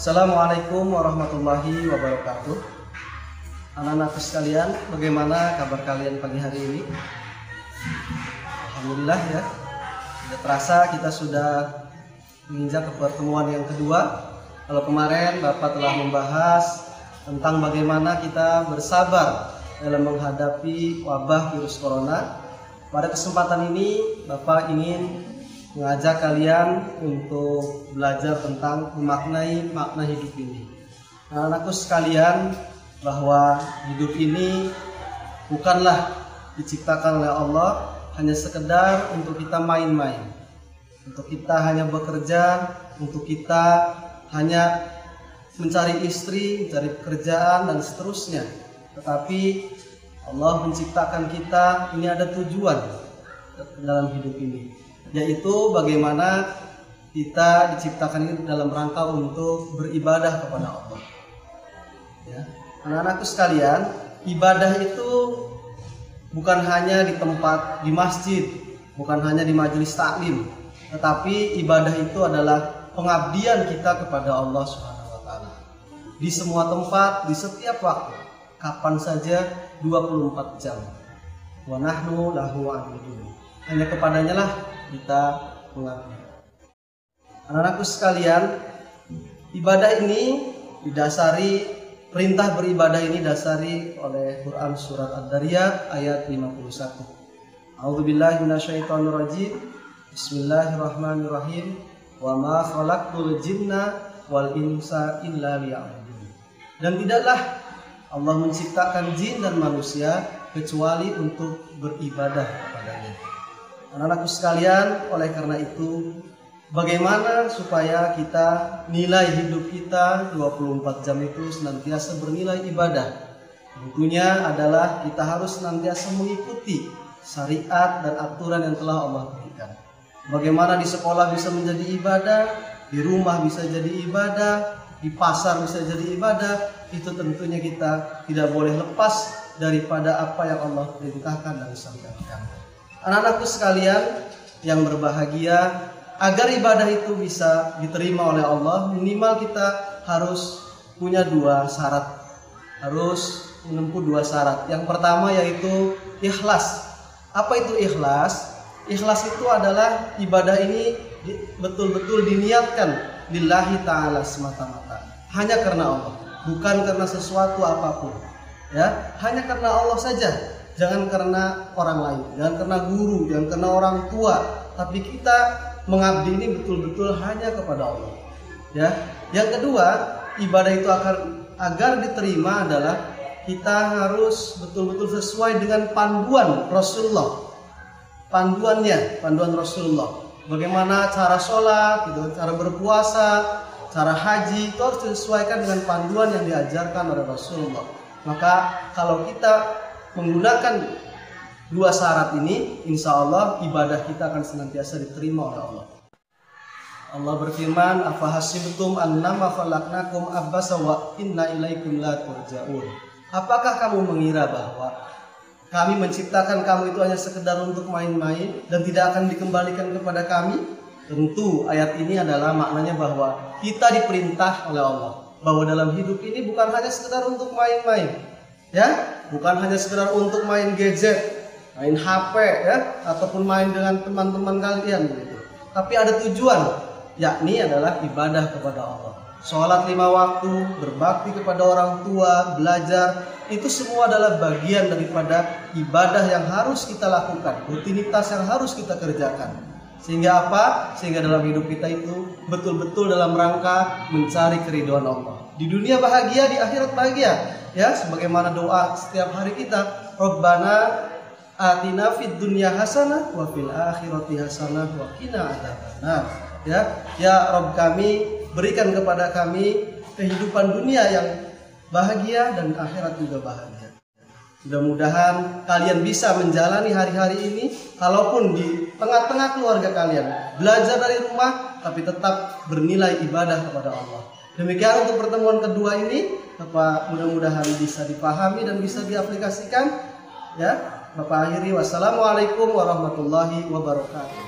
Assalamualaikum warahmatullahi wabarakatuh. Anak-anakku sekalian, bagaimana kabar kalian pagi hari ini? Alhamdulillah ya. Tidak terasa kita sudah menginjak ke pertemuan yang kedua. Kalau kemarin Bapak telah membahas tentang bagaimana kita bersabar dalam menghadapi wabah virus corona. Pada kesempatan ini Bapak ingin mengajak kalian untuk belajar tentang memaknai makna hidup ini. Anak-anakku sekalian, bahwa hidup ini bukanlah diciptakan oleh Allah hanya sekedar untuk kita main-main, untuk kita hanya bekerja, untuk kita hanya mencari istri, mencari pekerjaan dan seterusnya. Tetapi Allah menciptakan kita, ini ada tujuan dalam hidup ini, yaitu bagaimana kita diciptakan ini dalam rangka untuk beribadah kepada Allah. Ya. Anak-anakku sekalian, ibadah itu bukan hanya di tempat, di masjid, bukan hanya di majelis taklim, tetapi ibadah itu adalah pengabdian kita kepada Allah Subhanahu wa taala. Di semua tempat, di setiap waktu, kapan saja, 24 jam. Wa nahnu lahu abidun. Hanya kepadanya lah kita mengabdi. Anak-anakku sekalian, ibadah ini didasari, perintah beribadah ini dasari oleh Quran surat Ad-Dariyat ayat 51. A'udzubillahi minasyaitonirrajim. Bismillahirrahmanirrahim. Wa ma khalaqtul jinna wal insa illa liya'budun. Dan tidaklah Allah menciptakan jin dan manusia kecuali untuk beribadah kepadanya. Anak-anakku sekalian, oleh karena itu, bagaimana supaya kita nilai hidup kita 24 jam itu senantiasa bernilai ibadah? Tentunya adalah kita harus senantiasa mengikuti syariat dan aturan yang telah Allah berikan. Bagaimana di sekolah bisa menjadi ibadah, di rumah bisa jadi ibadah, di pasar bisa jadi ibadah, itu tentunya kita tidak boleh lepas daripada apa yang Allah perintahkan dan sampaikan. Anak-anakku sekalian yang berbahagia, agar ibadah itu bisa diterima oleh Allah, minimal kita harus punya dua syarat. Harus menempuh dua syarat. Yang pertama yaitu ikhlas. Apa itu ikhlas? Ikhlas itu adalah ibadah ini betul-betul diniatkan lillahi ta'ala semata-mata. Hanya karena Allah, bukan karena sesuatu apapun. Ya, hanya karena Allah saja. Jangan karena orang lain, jangan karena guru, jangan karena orang tua, tapi kita mengabdi ini betul-betul hanya kepada Allah. Ya. Yang kedua, ibadah itu agar diterima adalah kita harus betul-betul sesuai dengan panduan Rasulullah. Panduan Rasulullah. Bagaimana cara sholat, gitu, cara berpuasa, cara haji, itu harus disesuaikan dengan panduan yang diajarkan oleh Rasulullah. Maka kalau kita menggunakan dua syarat ini, insya Allah ibadah kita akan senantiasa diterima oleh Allah. Allah berfirman, afahasibtum annama khalaqnakum abasa wa inna ilaikum la turja'un. Apakah kamu mengira bahwa kami menciptakan kamu itu hanya sekedar untuk main-main dan tidak akan dikembalikan kepada kami? Tentu ayat ini adalah maknanya bahwa kita diperintah oleh Allah bahwa dalam hidup ini bukan hanya sekedar untuk main-main, ya, bukan hanya sekedar untuk main gadget, main HP, ya, ataupun main dengan teman-teman kalian begitu. Tapi ada tujuan, yakni adalah ibadah kepada Allah. Sholat 5 waktu, berbakti kepada orang tua, belajar, itu semua adalah bagian daripada ibadah yang harus kita lakukan, rutinitas yang harus kita kerjakan. Sehingga apa? Sehingga dalam hidup kita itu betul-betul dalam rangka mencari keridhaan Allah. Di dunia bahagia, di akhirat bahagia. Ya, sebagaimana doa setiap hari kita, Rabbana atina fid dunya hasanah wa fil akhirati hasanah wa qina adzabannar. Ya Rabb kami, berikan kepada kami kehidupan dunia yang bahagia dan akhirat juga bahagia. Mudah-mudahan kalian bisa menjalani hari-hari ini, kalaupun di tengah-tengah keluarga kalian, belajar dari rumah tapi tetap bernilai ibadah kepada Allah. Demikian untuk pertemuan kedua ini, Bapak, mudah-mudahan bisa dipahami dan bisa diaplikasikan. Ya, Bapak akhiri, wassalamualaikum warahmatullahi wabarakatuh.